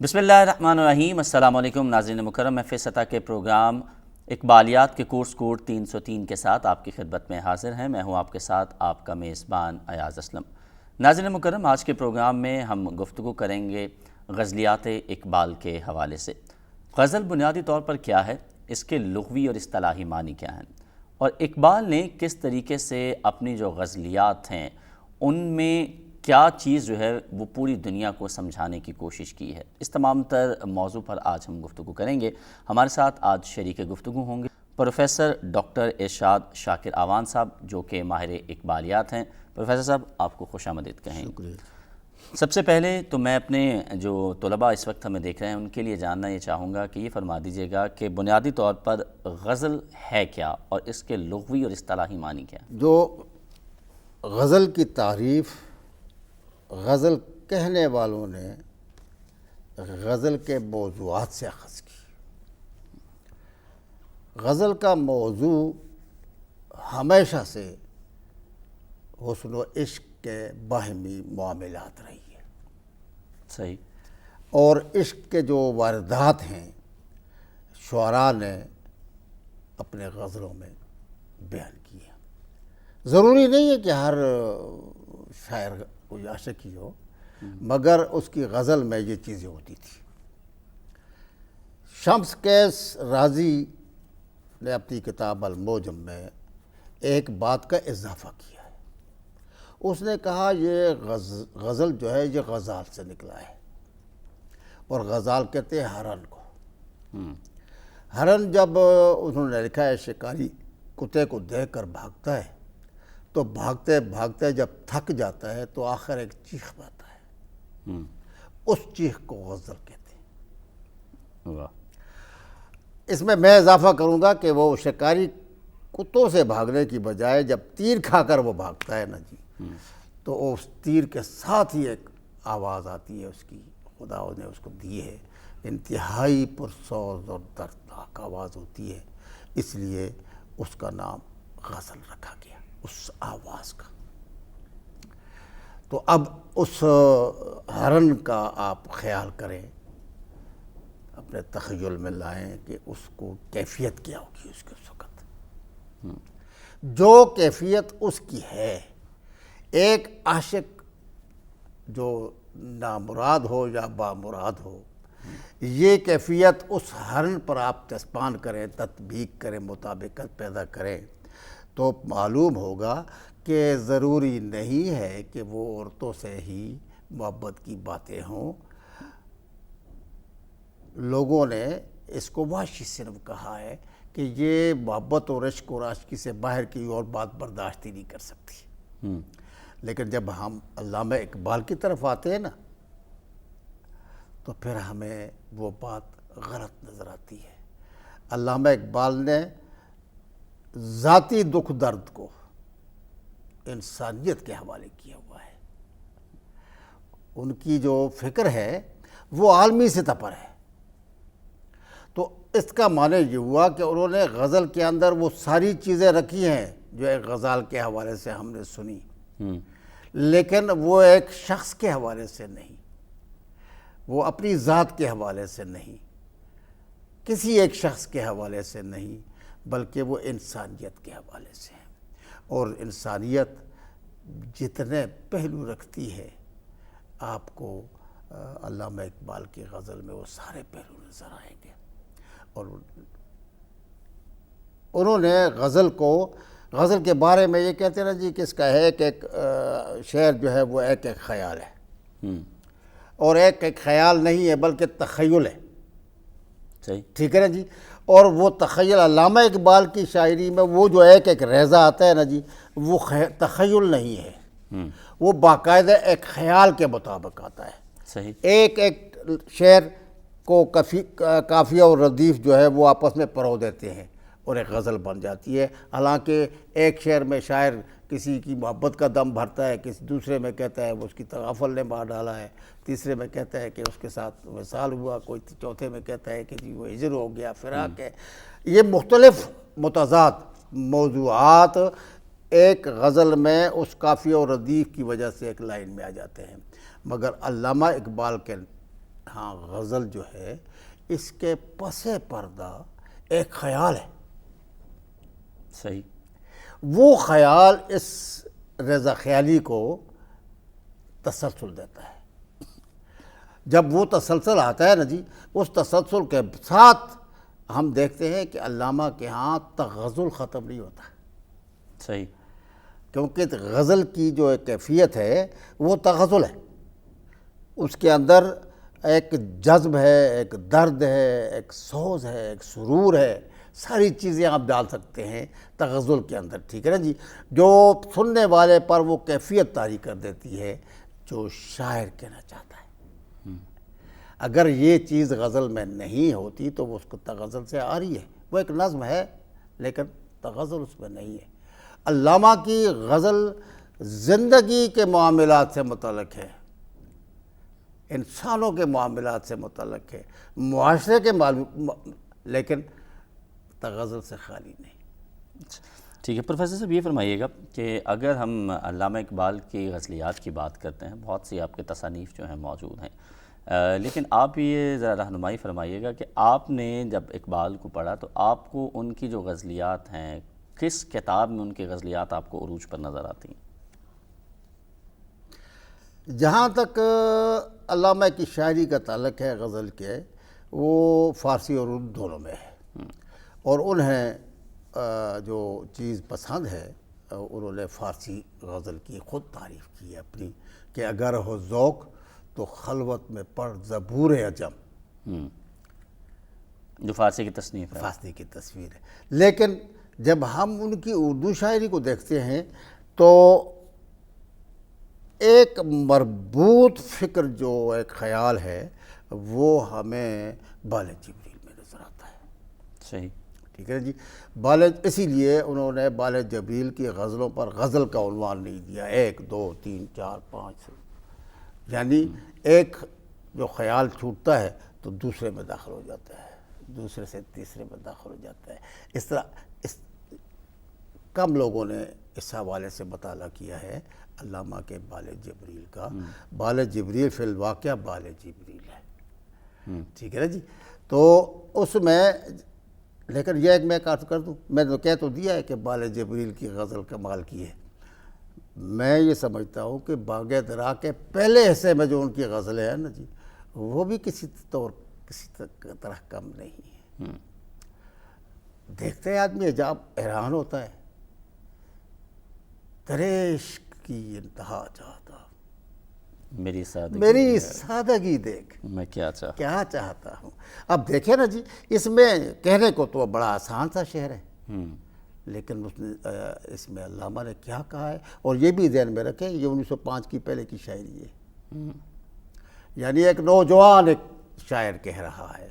بسم اللہ الرحمن الرحیم۔ السلام علیکم ناظرین مکرم، محفل سطح کے پروگرام اقبالیات کے کورس کوڈ 303 کے ساتھ آپ کی خدمت میں حاضر ہیں۔ میں ہوں آپ کے ساتھ آپ کا میزبان ایاز اسلم۔ ناظرین مکرم، آج کے پروگرام میں ہم گفتگو کریں گے غزلیات اقبال کے حوالے سے۔ غزل بنیادی طور پر کیا ہے، اس کے لغوی اور اصطلاحی معنی کیا ہیں، اور اقبال نے کس طریقے سے اپنی جو غزلیات ہیں ان میں کیا چیز جو ہے وہ پوری دنیا کو سمجھانے کی کوشش کی ہے، اس تمام تر موضوع پر آج ہم گفتگو کریں گے۔ ہمارے ساتھ آج شریک گفتگو ہوں گے پروفیسر ڈاکٹر ارشاد شاکر آوان صاحب، جو کہ ماہر اقبالیات ہیں۔ پروفیسر صاحب، آپ کو خوش آمدید کہیں۔ شکریہ۔ سب سے پہلے تو میں اپنے جو طلباء اس وقت ہمیں دیکھ رہے ہیں ان کے لیے جاننا یہ چاہوں گا کہ یہ فرما دیجیے گا کہ بنیادی طور پر غزل ہے کیا اور اس کے لغوی اور اصطلاحی معنی کیا ہے؟ جو غزل کی تعریف غزل کہنے والوں نے غزل کے موضوعات سے اخذ کی۔ غزل کا موضوع ہمیشہ سے حسن و عشق کے باہمی معاملات رہی ہے، صحیح۔ اور عشق کے جو واردات ہیں شعراء نے اپنے غزلوں میں بیان کیے ہیں۔ ضروری نہیں ہے کہ ہر شاعر کوئی عاشقی ہو، مگر اس کی غزل میں یہ چیزیں ہوتی تھی۔ شمس کیس رازی نے اپنی کتاب الموجم میں ایک بات کا اضافہ کیا ہے۔ اس نے کہا یہ غزل جو ہے یہ غزال سے نکلا ہے، اور غزال کہتے ہیں ہرن کو۔ ہرن جب انہوں نے لکھا ہے شکاری کتے کو دیکھ کر بھاگتا ہے، تو بھاگتے بھاگتے جب تھک جاتا ہے تو آخر ایک چیخ پاتا ہے، اس چیخ کو غزل کہتے ہیں۔ واہ۔ اس میں اضافہ کروں گا کہ وہ شکاری کتوں سے بھاگنے کی بجائے جب تیر کھا کر وہ بھاگتا ہے نا جی، تو اس تیر کے ساتھ ہی ایک آواز آتی ہے اس کی، خدا نے اس کو دی ہے، انتہائی پرسوز اور دردناک آواز ہوتی ہے، اس لیے اس کا نام غزل رکھا گیا، اس آواز کا۔ تو اب اس ہرن کا آپ خیال کریں، اپنے تخیل میں لائیں کہ اس کو کیفیت کیا ہوگی اس کے اس وقت۔ جو کیفیت اس کی ہے، ایک عاشق جو نامراد ہو یا بامراد ہو، یہ کیفیت اس ہرن پر آپ تسپان کریں، تطبیق کریں، مطابقت پیدا کریں، تو معلوم ہوگا کہ ضروری نہیں ہے کہ وہ عورتوں سے ہی محبت کی باتیں ہوں۔ لوگوں نے اس کو وحشی صنف کہا ہے کہ یہ محبت اور عشق اور عاشقی سے باہر کی اور بات برداشت ہی نہیں کر سکتی۔ لیکن جب ہم علامہ اقبال کی طرف آتے ہیں نا، تو پھر ہمیں وہ بات غلط نظر آتی ہے۔ علامہ اقبال نے ذاتی دکھ درد کو انسانیت کے حوالے کیا ہوا ہے۔ ان کی جو فکر ہے وہ عالمی سطح پر ہے۔ تو اس کا معنی یہ ہوا کہ انہوں نے غزل کے اندر وہ ساری چیزیں رکھی ہیں جو ایک غزال کے حوالے سے ہم نے سنی، لیکن وہ ایک شخص کے حوالے سے نہیں، وہ اپنی ذات کے حوالے سے نہیں، کسی ایک شخص کے حوالے سے نہیں، بلکہ وہ انسانیت کے حوالے سے ہے۔ اور انسانیت جتنے پہلو رکھتی ہے، آپ کو علامہ اقبال کی غزل میں وہ سارے پہلو نظر آئیں گے۔ اور انہوں نے غزل کے بارے میں یہ کہتے ہیں نا جی کہ اس کا ایک شعر جو ہے وہ ایک خیال ہے، اور ایک خیال نہیں ہے بلکہ تخیل ہے۔ صحیح، ٹھیک ہے نا جی۔ اور وہ تخیل علامہ اقبال کی شاعری میں وہ جو ایک ریزہ آتا ہے نا جی، وہ تخیل نہیں ہے، وہ باقاعدہ ایک خیال کے مطابق آتا ہے۔ صحیح۔ ایک شعر کو قافیہ اور ردیف جو ہے وہ آپس میں پرو دیتے ہیں اور ایک غزل بن جاتی ہے۔ حالانکہ ایک شعر میں شاعر کسی کی محبت کا دم بھرتا ہے، کسی دوسرے میں کہتا ہے وہ اس کی تغافل نے مار ڈالا ہے، تیسرے میں کہتا ہے کہ اس کے ساتھ وصال ہوا، کوئی چوتھے میں کہتا ہے کہ جی وہ ہجر ہو گیا، فراق ہے۔ یہ مختلف متضاد موضوعات ایک غزل میں اس قافیہ و ردیف کی وجہ سے ایک لائن میں آ جاتے ہیں، مگر علامہ اقبال کے ہاں غزل جو ہے اس کے پس پردہ ایک خیال ہے، صحیح، وہ خیال اس رضا خیالی کو تسلسل دیتا ہے۔ جب وہ تسلسل آتا ہے نا جی، اس تسلسل کے ساتھ ہم دیکھتے ہیں کہ علامہ کے ہاں تغزل ختم نہیں ہوتا، صحیح، کیونکہ غزل کی جو ایک کیفیت ہے وہ تغزل ہے، اس کے اندر ایک جذب ہے، ایک درد ہے، ایک سوز ہے، ایک سرور ہے، ساری چیزیں آپ ڈال سکتے ہیں تغزل کے اندر، ٹھیک ہے نا جی، جو سننے والے پر وہ کیفیت طاری کر دیتی ہے جو شاعر کہنا چاہتا ہے۔ اگر یہ چیز غزل میں نہیں ہوتی تو وہ اس کو تغزل سے آ رہی ہے، وہ ایک نظم ہے لیکن تغزل اس میں نہیں ہے۔ علامہ کی غزل زندگی کے معاملات سے متعلق ہے، انسانوں کے معاملات سے متعلق ہے، معاشرے کے لیکن تغزل سے خالی نہیں۔ ٹھیک ہے پروفیسر صاحب، یہ فرمائیے گا کہ اگر ہم علامہ اقبال کی غزلیات کی بات کرتے ہیں، بہت سی آپ کے تصانیف جو ہیں موجود ہیں، لیکن آپ یہ ذرا رہنمائی فرمائیے گا کہ آپ نے جب اقبال کو پڑھا تو آپ کو ان کی جو غزلیات ہیں، کس کتاب میں ان کی غزلیات آپ کو عروج پر نظر آتی ہیں؟ جہاں تک علامہ کی شاعری کا تعلق ہے غزل کے، وہ فارسی اور اردو دونوں میں ہے، اور انہیں جو چیز پسند ہے انہوں نے فارسی غزل کی خود تعریف کی ہے اپنی، کہ اگر ہو ذوق تو خلوت میں پڑھ زبور عجم، جو فارسی کی تصنیف ہے، فارسی کی تصویر ہے۔ لیکن جب ہم ان کی اردو شاعری کو دیکھتے ہیں تو ایک مربوط فکر جو ایک خیال ہے وہ ہمیں بال جبریل میں نظر آتا ہے، صحیح، ٹھیک ہے جی۔ اسی لیے انہوں نے بال جبریل کی غزلوں پر غزل کا عنوان نہیں دیا، 1 2 3 4 5، یعنی ایک جو خیال چھوٹتا ہے تو دوسرے میں داخل ہو جاتا ہے، دوسرے سے تیسرے میں داخل ہو جاتا ہے۔ اس طرح کم لوگوں نے اس حوالے سے مطالعہ کیا ہے علامہ کے بال جبریل کا۔ بال جبریل فی الواقعہ بال جبریل ہے، ٹھیک ہے نا جی۔ تو اس میں لیکن یہ ایک میں عرض کر دوں، میں نے کہہ تو دیا ہے کہ بال جبریل کی غزل کمال کی ہے، میں یہ سمجھتا ہوں کہ باغ درا کے پہلے حصے میں جو ان کی غزلیں ہیں نا جی، وہ بھی کسی طرح کم نہیں ہے۔ دیکھتے ہیں آدمی عجاب حیران ہوتا ہے، تیرے عشق کی انتہا چاہتا، میری سادگی دیکھ میں کیا چاہتا ہوں۔ اب دیکھیں نا جی، اس میں کہنے کو تو بڑا آسان سا شعر ہے، لیکن اس میں علامہ نے کیا کہا ہے، اور یہ بھی ذہن میں رکھیں یہ 1905 کی پہلے کی شاعری ہے، یعنی ایک نوجوان ایک شاعر کہہ رہا ہے،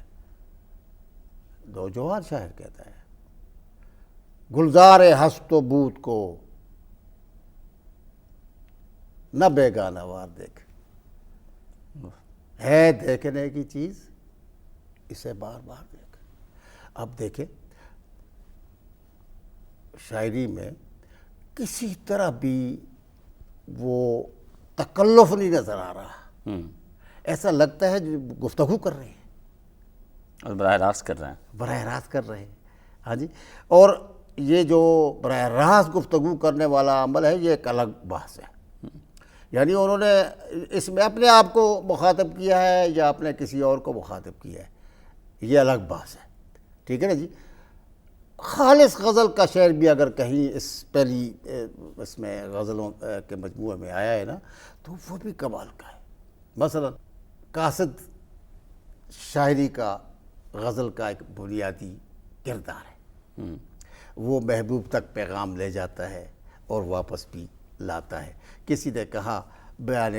نوجوان شاعر کہتا ہے، گلزار ہست و بود کو نہ بیگانہ وار دیکھ، ہے دیکھنے کی چیز اسے بار بار دیکھ۔ اب دیکھیں شاعری میں کسی طرح بھی وہ تکلف نہیں نظر آ رہا، ایسا لگتا ہے جو گفتگو کر رہے ہیں اور براہ راست کر رہے ہیں، ہاں جی۔ اور یہ جو براہ راست گفتگو کرنے والا عمل ہے یہ ایک الگ بحث ہے، یعنی انہوں نے اس میں اپنے آپ کو مخاطب کیا ہے یا اپنے کسی اور کو مخاطب کیا ہے، یہ الگ بحث ہے، ٹھیک ہے نا جی۔ خالص غزل کا شعر بھی اگر کہیں اس میں غزلوں کے مجموعے میں آیا ہے نا تو وہ بھی کمال کا ہے۔ مثلا قاصد شاعری کا غزل کا ایک بنیادی کردار ہے، وہ محبوب تک پیغام لے جاتا ہے اور واپس بھی لاتا ہے۔ کسی نے کہا بیان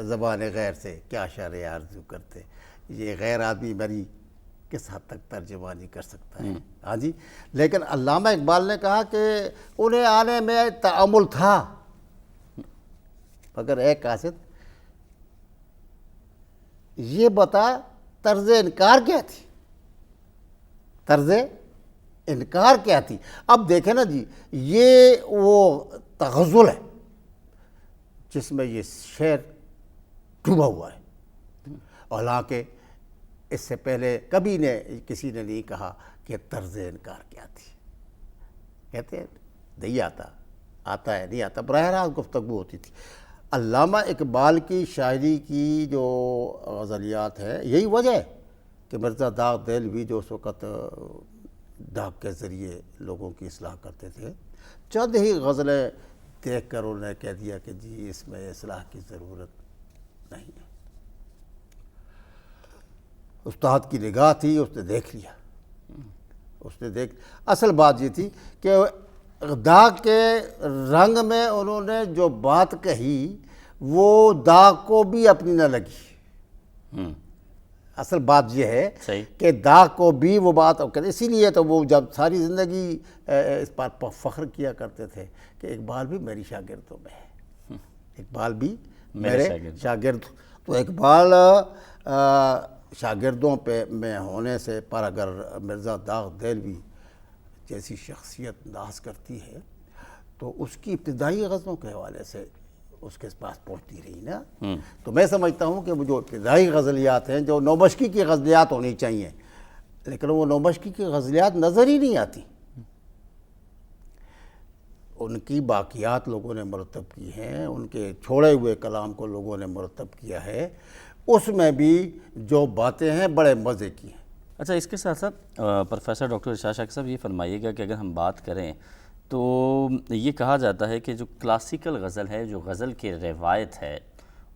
زبان غیر سے کیا شرح آرزو کرتے، یہ غیر آدمی میری کس حد تک ترجمانی کر سکتا ہے، ہاں جی۔ لیکن علامہ اقبال نے کہا کہ انہیں آنے میں تأمل تھا، مگر اے قاصد یہ بتا طرز انکار کیا تھی، طرز انکار کیا تھی۔ اب دیکھیں نا جی، یہ وہ تغزل ہے جس میں یہ شعر ڈوبا ہوا ہے، حالانکہ اس سے پہلے کبھی کسی نے نہیں کہا کہ طرز انکار کیا تھی. کہتے ہیں نہیں آتا ہے نہیں آتا، براہ راست گفتگو ہوتی تھی. علامہ اقبال کی شاعری کی جو غزلیات ہے، یہی وجہ ہے کہ مرزا داغ دہلوی جو اس وقت ڈاک کے ذریعے لوگوں کی اصلاح کرتے تھے، چند ہی غزلیں دیکھ کر انہوں نے کہہ دیا کہ جی اس میں اصلاح کی ضرورت نہیں ہے. استاد کی نگاہ تھی، اس نے دیکھ لیا. اصل بات یہ تھی کہ داغ کے رنگ میں انہوں نے جو بات کہی وہ داغ کو بھی اپنی نہ لگی. اصل بات یہ ہے کہ داغ کو بھی وہ بات، اسی لیے تو وہ جب ساری زندگی اس بات پر فخر کیا کرتے تھے کہ اقبال بھی میری شاگردوں میں ہے، اقبال بھی میرے شاگرد. تو اقبال شاگردوں میں ہونے سے پر اگر مرزا داغ دہلوی جیسی شخصیت ناز کرتی ہے تو اس کی ابتدائی غزلوں کے حوالے سے اس کے پاس پہنچتی رہی نا. تو میں سمجھتا ہوں کہ وہ جو ابتدائی غزلیات ہیں جو نوبشکی کی غزلیات ہونی چاہیے، لیکن وہ نوبشکی کی غزلیات نظر ہی نہیں آتی. ان کی باقیات لوگوں نے مرتب کی ہیں، ان کے چھوڑے ہوئے کلام کو لوگوں نے مرتب کیا ہے، اس میں بھی جو باتیں ہیں بڑے مزے کی ہیں. اچھا، اس کے ساتھ ساتھ پروفیسر ڈاکٹر ارشاد شاکر صاحب یہ فرمائیے گا کہ اگر ہم بات کریں تو یہ کہا جاتا ہے کہ جو کلاسیکل غزل ہے، جو غزل کی روایت ہے،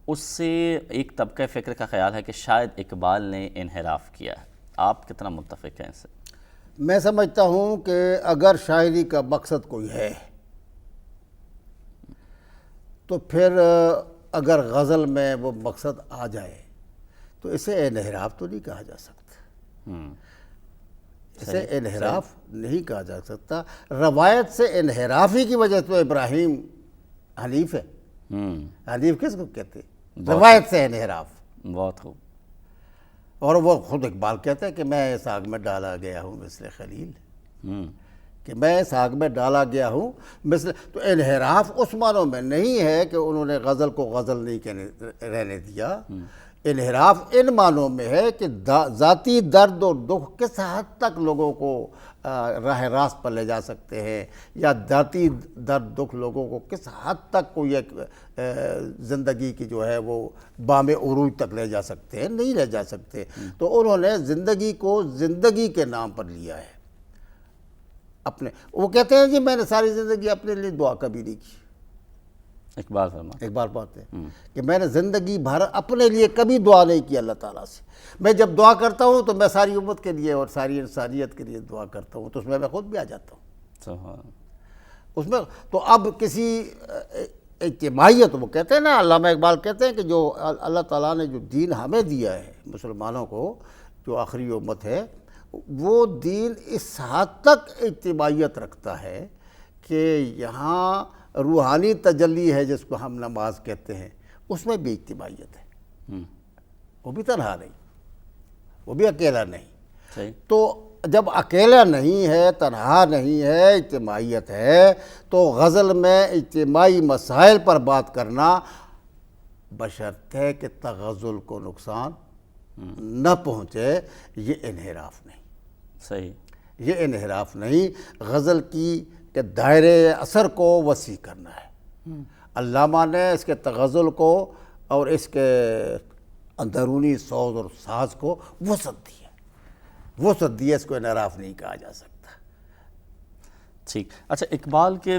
اس سے ایک طبقہ فکر کا خیال ہے کہ شاید اقبال نے انحراف کیا ہے. آپ کتنا متفق ہیں اس سے؟ میں سمجھتا ہوں کہ اگر شاعری کا مقصد کوئی ہے تو پھر اگر غزل میں وہ مقصد آ جائے تو اسے انحراف تو نہیں کہا جا سکتا. اسے انحراف نہیں کہا جا سکتا. روایت سے انحراف ہی کی وجہ تو ابراہیم حنیف ہے. حنیف کس کو کہتے ہیں؟ روایت سے انحراف. بہت خوب. اور وہ خود اقبال کہتا ہے کہ میں اس آگ میں ڈالا گیا ہوں مثل خلیل، کہ میں اس آگ میں ڈالا گیا ہوں مثل. تو انحراف اس معنوں میں نہیں ہے کہ انہوں نے غزل کو غزل نہیں رہنے دیا. انحراف ان معنوں میں ہے کہ ذاتی درد اور دکھ کس حد تک لوگوں کو راہ راست پر لے جا سکتے ہیں، یا ذاتی درد دکھ لوگوں کو کس حد تک کوئی ایک زندگی کی جو ہے وہ بام عروج تک لے جا سکتے ہیں، نہیں لے جا سکتے. تو انہوں نے زندگی کو زندگی کے نام پر لیا ہے. وہ کہتے ہیں جی میں نے ساری زندگی اپنے لیے دعا کبھی نہیں کی. اقبال پڑھتے ہیں کہ میں نے زندگی بھر اپنے لیے کبھی دعا نہیں کی اللہ تعالیٰ سے. میں جب دعا کرتا ہوں تو میں ساری امت کے لیے اور ساری انسانیت کے لیے دعا کرتا ہوں، تو اس میں خود بھی آ جاتا ہوں. اس میں تو اب کسی اجتماعیت، وہ کہتے ہیں نا، علامہ اقبال کہتے ہیں کہ جو اللہ تعالیٰ نے جو دین ہمیں دیا ہے مسلمانوں کو، جو آخری امت ہے، وہ دین اس حد تک اجتماعیت رکھتا ہے کہ یہاں روحانی تجلی ہے جس کو ہم نماز کہتے ہیں، اس میں بھی اجتماعیت ہے. وہ بھی تنہا نہیں، وہ بھی اکیلا نہیں. تو جب اکیلا نہیں ہے، تنہا نہیں ہے، اجتماعیت ہے، تو غزل میں اجتماعی مسائل پر بات کرنا بشرط ہے کہ تغزل کو نقصان نہ پہنچے. یہ انحراف نہیں. صحیح. یہ انحراف نہیں. غزل کی کہ دائرے اثر کو وسیع کرنا ہے. علامہ نے اس کے تغزل کو اور اس کے اندرونی سوز اور ساز کو وسعت دی ہے. وسعت دی ہے، اس کو انحراف نہیں کہا جا سکتا. ٹھیک. اچھا، اقبال کے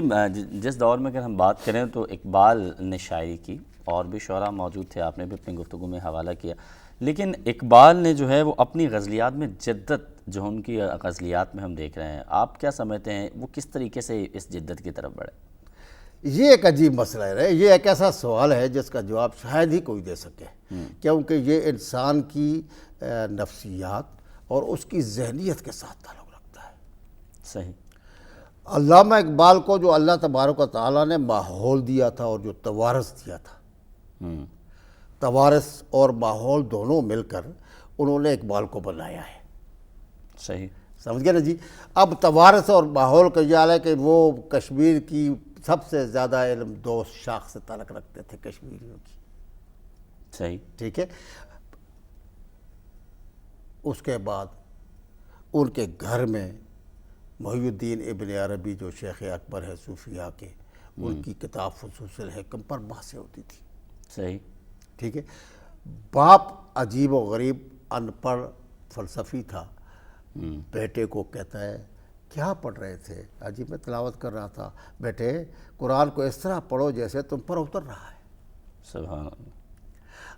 جس دور میں اگر ہم بات کریں تو اقبال نے شاعری کی، اور بھی شعراء موجود تھے، آپ نے بھی اپنی گفتگو میں حوالہ کیا، لیکن اقبال نے جو ہے وہ اپنی غزلیات میں جدت جو ان کی غزلیات میں ہم دیکھ رہے ہیں، آپ کیا سمجھتے ہیں وہ کس طریقے سے اس جدت کی طرف بڑھے؟ یہ ایک عجیب مسئلہ ہے. یہ ایک ایسا سوال ہے جس کا جواب شاید ہی کوئی دے سکے، کیونکہ یہ انسان کی نفسیات اور اس کی ذہنیت کے ساتھ تعلق رکھتا ہے. صحیح. علامہ اقبال کو جو اللہ تبارک و تعالیٰ نے ماحول دیا تھا اور جو توارث دیا تھا، توارث اور ماحول دونوں مل کر انہوں نے اقبال کو بنایا ہے. صحیح. سمجھ گئے نا جی. اب توارث اور ماحول کا یہ حال ہے کہ وہ کشمیر کی سب سے زیادہ علم دوست شاخ سے تعلق رکھتے تھے کشمیریوں کی. صحیح. ٹھیک ہے. اس کے بعد ان کے گھر میں محی الدین ابن عربی جو شیخ اکبر ہے صوفیاء کے، ان کی کتاب فصوص الحکم پر بحثیں ہوتی تھی. صحیح. ٹھیک ہے. باپ عجیب و غریب ان پڑھ فلسفی تھا. بیٹے کو کہتا ہے کیا پڑھ رہے تھے؟ عجیب میں تلاوت کر رہا تھا. بیٹے قرآن کو اس طرح پڑھو جیسے تم پر اتر رہا ہے. سبحان اللہ.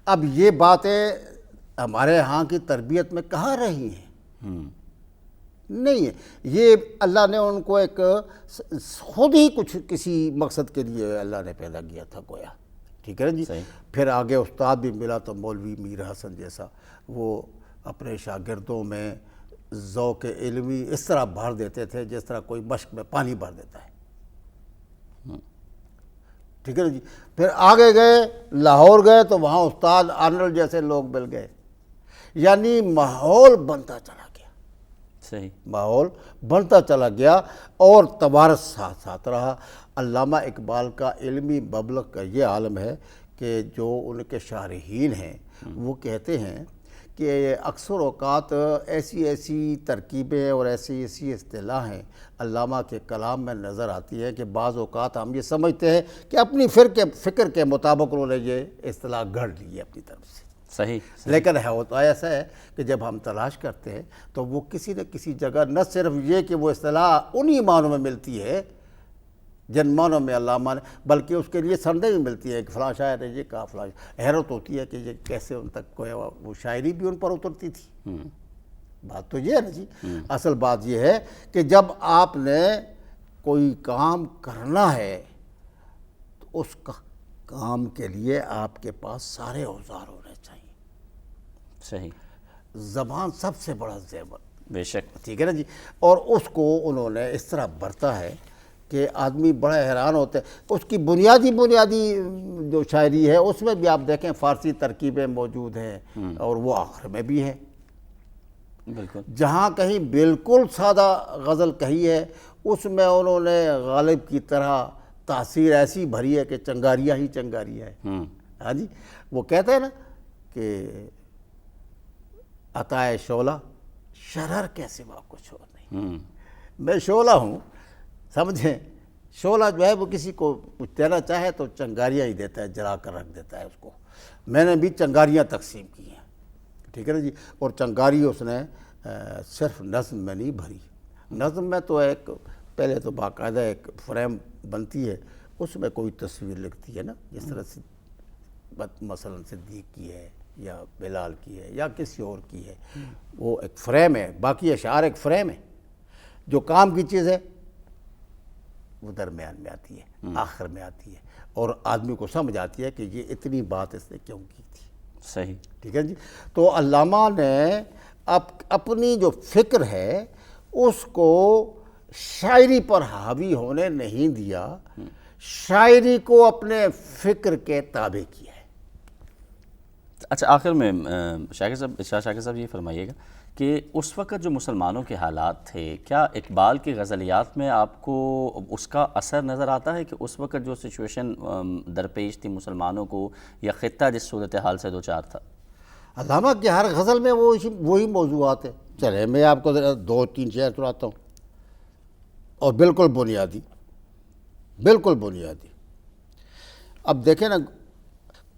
اب یہ باتیں ہمارے ہاں کی تربیت میں کہاں رہی ہیں؟ نہیں ہے. یہ اللہ نے ان کو ایک خود ہی کچھ کسی مقصد کے لیے اللہ نے پیدا کیا تھا گویا. ٹھیک ہے نا جی. پھر آگے استاد بھی ملا تو مولوی میر حسن جیسا، وہ اپنے شاگردوں میں ذوق علمی اس طرح بھر دیتے تھے جس طرح کوئی مشق میں پانی بھر دیتا ہے. ٹھیک ہے نا جی. پھر آگے گئے، لاہور گئے تو وہاں استاد آرنلڈ جیسے لوگ مل گئے. یعنی ماحول بنتا چلا گیا. صحیح. ماحول بنتا چلا گیا اور تبارک ساتھ ساتھ رہا. علامہ اقبال کا علمی مبلغ کا یہ عالم ہے کہ جو ان کے شارحین ہیں وہ کہتے ہیں کہ اکثر اوقات ایسی ترکیبیں اور ایسی اصطلاحیں علامہ کے کلام میں نظر آتی ہیں کہ بعض اوقات ہم یہ سمجھتے ہیں کہ اپنی فکر کے مطابق انہوں نے یہ اصطلاح گھڑ لی ہے اپنی طرف سے. صحیح. لیکن ہوتا ایسا ہے کہ جب ہم تلاش کرتے ہیں تو وہ کسی نہ کسی جگہ نہ صرف یہ کہ وہ اصطلاح انہی معنوں میں ملتی ہے جن معنوں میں علامہ نے، بلکہ اس کے لیے سندیں بھی ملتی ہیں کہ فلاں شاعر نے یہ کہا، فلاں. حیرت ہوتی ہے کہ یہ کیسے ان تک کوئی وہ شاعری بھی ان پر اترتی تھی. بات تو یہ ہے نا جی. اصل بات یہ ہے کہ جب آپ نے کوئی کام کرنا ہے تو اس کا کام کے لیے آپ کے پاس سارے اوزار ہونے چاہیے. صحیح. زبان سب سے بڑا زیور. بے شک. ٹھیک ہے نا جی. اور اس کو انہوں نے اس طرح برتا ہے کہ آدمی بڑا حیران ہوتا ہے. اس کی بنیادی جو شاعری ہے اس میں بھی آپ دیکھیں فارسی ترکیبیں موجود ہیں اور وہ آخر میں بھی ہے. بالکل. جہاں کہیں بالکل سادہ غزل کہی ہے اس میں انہوں نے غالب کی طرح تاثیر ایسی بھری ہے کہ چنگاریاں ہی چنگاریاں ہے. ہاں جی. وہ کہتے ہیں نا کہ عطائے شعلہ شرر کے سوا کچھ اور نہیں. میں شعلہ ہوں، سمجھیں. شعلہ جو ہے وہ کسی کو کچھ دینا چاہے تو چنگاریاں ہی دیتا ہے، جلا کر رکھ دیتا ہے اس کو. میں نے بھی چنگاریاں تقسیم کی ہیں. ٹھیک ہے نا جی. اور چنگاری اس نے صرف نظم میں نہیں بھری. نظم میں تو ایک پہلے تو باقاعدہ ایک فریم بنتی ہے، اس میں کوئی تصویر لکھتی ہے نا، جس طرح سے مثلا صدیق کی ہے یا بلال کی ہے یا کسی اور کی ہے. وہ ایک فریم ہے. باقی اشعار ایک فریم ہے. جو کام کی چیز ہے وہ درمیان میں آتی ہے، آخر میں آتی ہے، اور آدمی کو سمجھ آتی ہے کہ یہ اتنی بات اس نے کیوں کی تھی. صحیح. ٹھیک ہے جی. تو علامہ نے اپنی جو فکر ہے اس کو شاعری پر حاوی ہونے نہیں دیا، شاعری کو اپنے فکر کے تابع کیا ہے. اچھا، آخر میں شاکر صاحب یہ فرمائیے گا کہ اس وقت جو مسلمانوں کے حالات تھے، کیا اقبال کی غزلیات میں آپ کو اس کا اثر نظر آتا ہے کہ اس وقت جو سچویشن درپیش تھی مسلمانوں کو یا خطہ جس صورتحال سے دوچار تھا؟ علامہ کی ہر غزل میں وہی موضوعات ہیں. چلے میں آپ کو 2-3 شعر سناتا ہوں، اور بالکل بنیادی. اب دیکھیں نا،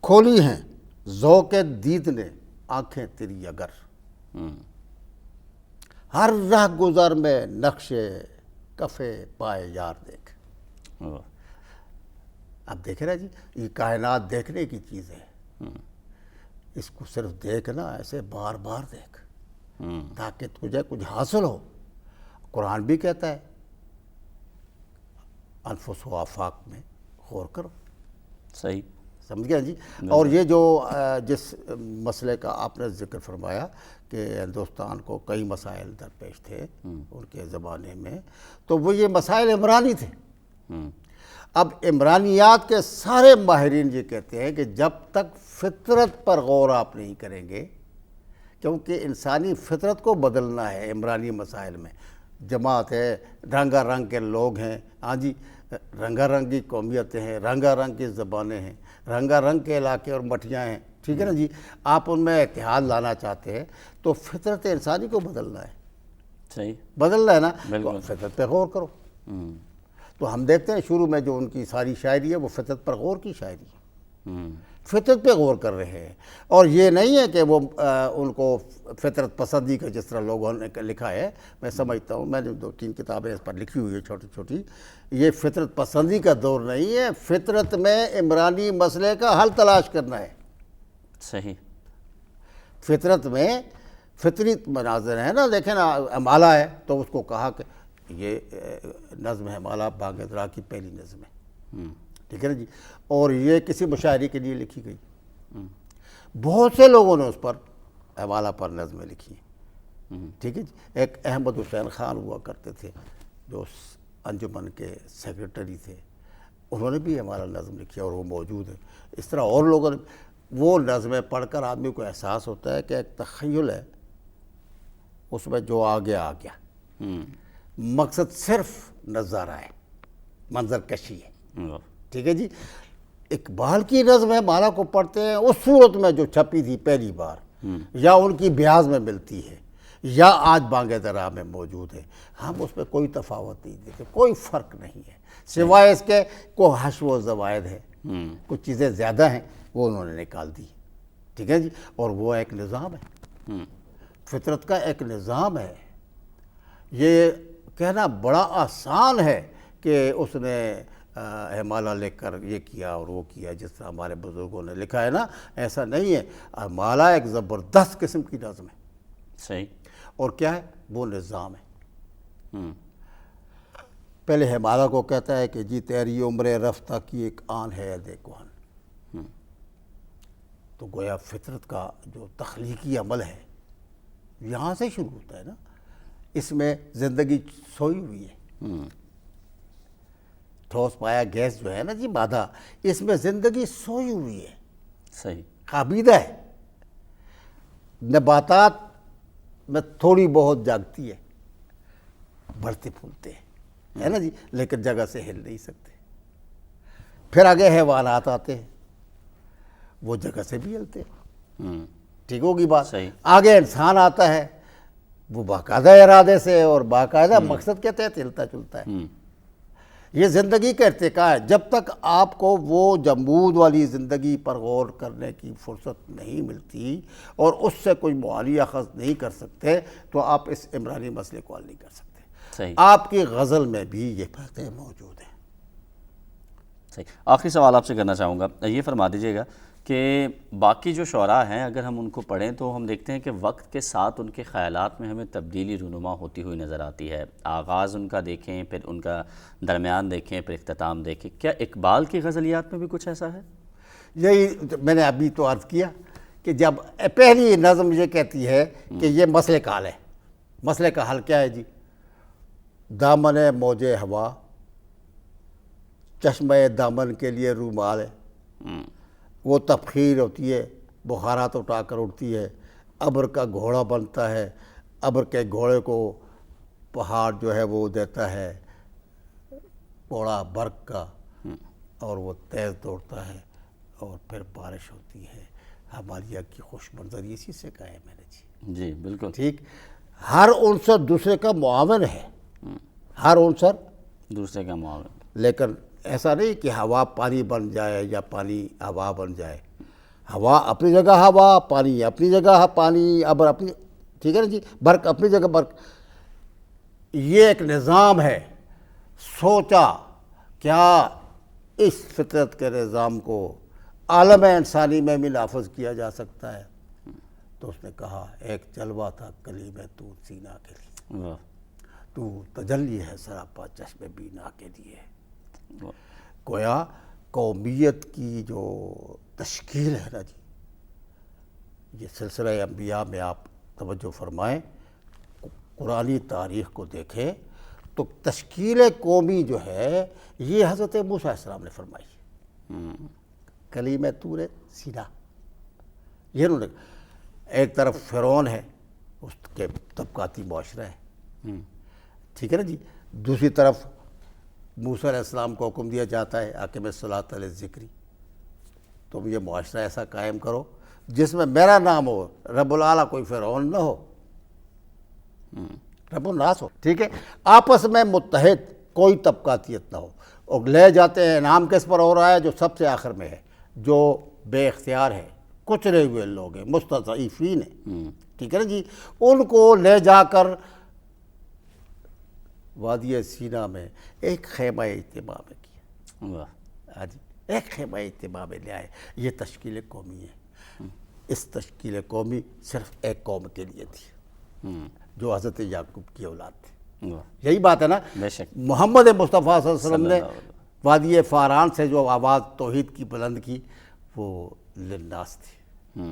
کھولی ہیں ذوق دید نے آنکھیں تیری اگر، ہر راہ گزر میں نقش کفے پائے یار دیکھ. اب دیکھیں نا جی، یہ کائنات دیکھنے کی چیز ہے. اس کو صرف دیکھنا، ایسے بار بار دیکھ تاکہ تجھے کچھ حاصل ہو. قرآن بھی کہتا ہے انفس و آفاق میں غور کرو. صحیح. سمجھ گیا جی. اور یہ جو جس مسئلے کا آپ نے ذکر فرمایا کہ ہندوستان کو کئی مسائل درپیش تھے ان کے زمانے میں، تو وہ یہ مسائل عمرانی تھے. اب عمرانیات کے سارے ماہرین یہ کہتے ہیں کہ جب تک فطرت پر غور آپ نہیں کریں گے، کیونکہ انسانی فطرت کو بدلنا ہے عمرانی مسائل میں. جماعت ہے، رنگا رنگ کے لوگ ہیں، ہاں جی، رنگا رنگی قومیتیں ہیں، رنگا رنگ کی زبانیں ہیں، رنگا رنگ کے علاقے اور مٹھیاں ہیں، ٹھیک ہے نا جی. آپ ان میں اتحاد لانا چاہتے ہیں تو فطرت انسانی کو بدلنا ہے، صحیح. بدلنا ہے نا، تو بالکل. فطرت پہ غور کرو. تو ہم دیکھتے ہیں شروع میں جو ان کی ساری شاعری ہے وہ فطرت پر غور کی شاعری ہے، فطرت پہ غور کر رہے ہیں. اور یہ نہیں ہے کہ وہ ان کو فطرت پسندی کا جس طرح لوگوں نے لکھا ہے، میں سمجھتا ہوں، میں نے 2-3 کتابیں اس پر لکھی ہوئی ہے چھوٹی چھوٹی، یہ فطرت پسندی کا دور نہیں ہے، فطرت میں عمرانی مسئلے کا حل تلاش کرنا ہے. صحیح. فطرت میں فطری مناظر ہے نا، دیکھیں نا، ہمالہ ہے تو اس کو کہا کہ یہ نظم ہے ہمالہ بانگ درا کی پہلی نظم ہے، ٹھیک ہے نا جی، اور یہ کسی مشاعری کے لیے لکھی گئی. بہت سے لوگوں نے اس پر حوالہ پر نظمیں لکھی ہیں، ٹھیک ہے جی. ایک احمد حسین خان ہوا کرتے تھے جو انجمن کے سیکرٹری تھے، انہوں نے بھی ہمارا نظم لکھی اور وہ موجود ہے. اس طرح اور لوگوں نے وہ نظمیں پڑھ کر آدمی کو احساس ہوتا ہے کہ ایک تخیل ہے، اس میں جو آ گیا، مقصد صرف نظارہ ہے، منظر کشی ہے، ٹھیک ہے جی. اقبال کی نظم ہے مالا کو پڑھتے ہیں اس صورت میں جو چھپی تھی پہلی بار، یا ان کی بیاض میں ملتی ہے، یا آج بانگ درا میں موجود ہے، ہم اس میں کوئی تفاوت نہیں دیتے، کوئی فرق نہیں ہے، سوائے اس کے کوئی حشو و زوائد ہے، کچھ چیزیں زیادہ ہیں وہ انہوں نے نکال دی، ٹھیک ہے جی. اور وہ ایک نظام ہے، فطرت کا ایک نظام ہے. یہ کہنا بڑا آسان ہے کہ اس نے ہمالہ لکھ کر یہ کیا اور وہ کیا، جس طرح ہمارے بزرگوں نے لکھا ہے نا، ایسا نہیں ہے. ہمالہ ایک زبردست قسم کی نظم ہے. صحیح. اور کیا ہے؟ وہ نظام ہے. پہلے ہمالہ کو کہتا ہے کہ جی تیری عمر رفتہ کی ایک آن ہے دیکھوان. تو گویا فطرت کا جو تخلیقی عمل ہے یہاں سے شروع ہوتا ہے نا، اس میں زندگی سوئی ہوئی ہے. ٹھوس پایا گیس جو ہے نا جی مادہ، اس میں زندگی سوئی ہوئی ہے، صحیح. قابیدہ ہے. نباتات میں تھوڑی بہت جاگتی ہے، بڑھتے پھولتے ہیں، ہے نا جی، لیکن جگہ سے ہل نہیں سکتے. پھر آگے حیوانات آتے ہیں، وہ جگہ سے بھی ہلتے ہیں، ٹھیک ہوگی بات. صحیح. آگے انسان آتا ہے، وہ باقاعدہ ارادے سے اور باقاعدہ مقصد کے تحت ہلتا چلتا ہے. یہ زندگی کا ارتقاء ہے. جب تک آپ کو وہ جمود والی زندگی پر غور کرنے کی فرصت نہیں ملتی اور اس سے کوئی معالی اخذ نہیں کر سکتے تو آپ اس عمرانی مسئلے کو حل نہیں کر سکتے. صحیح. آپ کی غزل میں بھی یہ باتیں موجود ہیں. صحیح. آخری سوال آپ سے کرنا چاہوں گا، یہ فرما دیجیے گا کہ باقی جو شعراء ہیں اگر ہم ان کو پڑھیں تو ہم دیکھتے ہیں کہ وقت کے ساتھ ان کے خیالات میں ہمیں تبدیلی رونما ہوتی ہوئی نظر آتی ہے. آغاز ان کا دیکھیں، پھر ان کا درمیان دیکھیں، پھر اختتام دیکھیں. کیا اقبال کی غزلیات میں بھی کچھ ایسا ہے؟ یہی میں نے ابھی تو عرض کیا کہ جب پہلی نظم یہ کہتی ہے کہ یہ مسئلے کا حل ہے. مسئلے کا حل کیا ہے جی؟ دامن موج ہوا چشمہ دامن کے لیے رومال ہے، وہ تبخیر ہوتی ہے، بخارات اٹھا کر اٹھتی ہے، ابر کا گھوڑا بنتا ہے، ابر کے گھوڑے کو پہاڑ جو ہے وہ دیتا ہے پوڑا برق کا، اور وہ تیز دوڑتا ہے اور پھر بارش ہوتی ہے. ہمالیہ کی خوش منظری اسی سے کہا ہے میں نے جی بالکل ٹھیک. ہر عنصر دوسرے کا معاون ہے، ہر عنصر دوسرے کا معاون. لیکن ایسا نہیں کہ ہوا پانی بن جائے یا پانی ہوا بن جائے. ہوا اپنی جگہ ہوا، پانی اپنی جگہ پانی، ابر اپنی، ٹھیک ہے نا جی، برق اپنی جگہ برق. یہ ایک نظام ہے. سوچا کیا اس فطرت کے نظام کو عالم انسانی میں بھی نافذ کیا جا سکتا ہے؟ تو اس نے کہا ایک جلوہ تھا کلیم تو سینا کے لیے، تو تجلی ہے سراپا چشم بینا کے لیے. گویا قومیت کی جو تشکیل ہے نا جی، یہ سلسلہ انبیاء میں آپ توجہ فرمائیں، قرآنی تاریخ کو دیکھیں تو تشکیل قومی جو ہے یہ حضرت موسیٰ علیہ السلام نے فرمائی. کلیم طور سینا، یہ انہوں نے، ایک طرف فرعون ہے، اس کے طبقاتی معاشرہ ہے، ٹھیک ہے نا جی. دوسری طرف موسیٰ علیہ السلام کو حکم دیا جاتا ہے اقیم الصلاۃ علی ذکری، تم یہ معاشرہ ایسا قائم کرو جس میں میرا نام ہو، رب العالیٰ کوئی فرعون نہ ہو، رب الناس ہو. ٹھیک ہے، آپس میں متحد، کوئی طبقاتیت نہ ہو. اور لے جاتے ہیں انعام کس پر ہو رہا ہے؟ جو سب سے آخر میں ہے، جو بے اختیار ہے، کچرے ہوئے لوگ ہیں، مستضعفین ہیں. ٹھیک ہے نا جی. ان کو لے جا کر وادی سینا میں ایک خیمہ اجتماع میں کیا. واہ. ہاں جی، ایک خیمہ اجتماع میں لے آئے. یہ تشکیل قومی ہے. اس تشکیل قومی صرف ایک قوم کے لیے تھی جو حضرت یعقوب کی اولاد تھی. واہ. یہی بات ہے نا. بے شک. محمد مصطفیٰ صلی اللہ علیہ وسلم نے اللہ علیہ وادی فاران سے جو آواز توحید کی بلند کی وہ للناس تھی.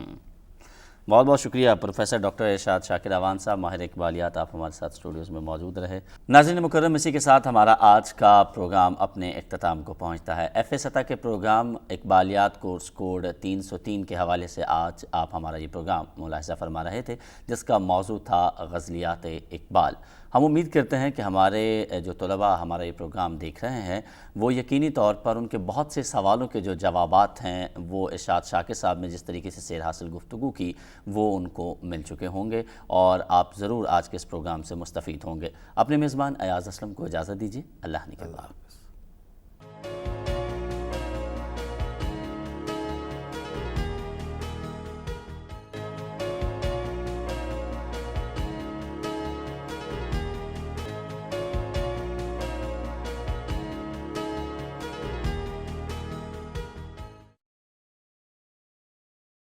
بہت بہت شکریہ پروفیسر ڈاکٹر ارشاد شاکر اعوان صاحب، ماہر اقبالیات، آپ ہمارے ساتھ اسٹوڈیوز میں موجود رہے. ناظرین مکرم، اسی کے ساتھ ہمارا آج کا پروگرام اپنے اختتام کو پہنچتا ہے. ایف اے سطح کے پروگرام اقبالیات کورس کوڈ 303 کے حوالے سے آج آپ ہمارا یہ پروگرام ملاحظہ فرما رہے تھے، جس کا موضوع تھا غزلیات اقبال. ہم امید کرتے ہیں کہ ہمارے جو طلباء ہمارا یہ پروگرام دیکھ رہے ہیں وہ یقینی طور پر ان کے بہت سے سوالوں کے جو جوابات ہیں وہ ارشاد شاکر صاحب نے جس طریقے سے سیر حاصل گفتگو کی وہ ان کو مل چکے ہوں گے، اور آپ ضرور آج کے اس پروگرام سے مستفید ہوں گے. اپنے میزبان ایاز اسلم کو اجازت دیجیے. اللہ نگہبان.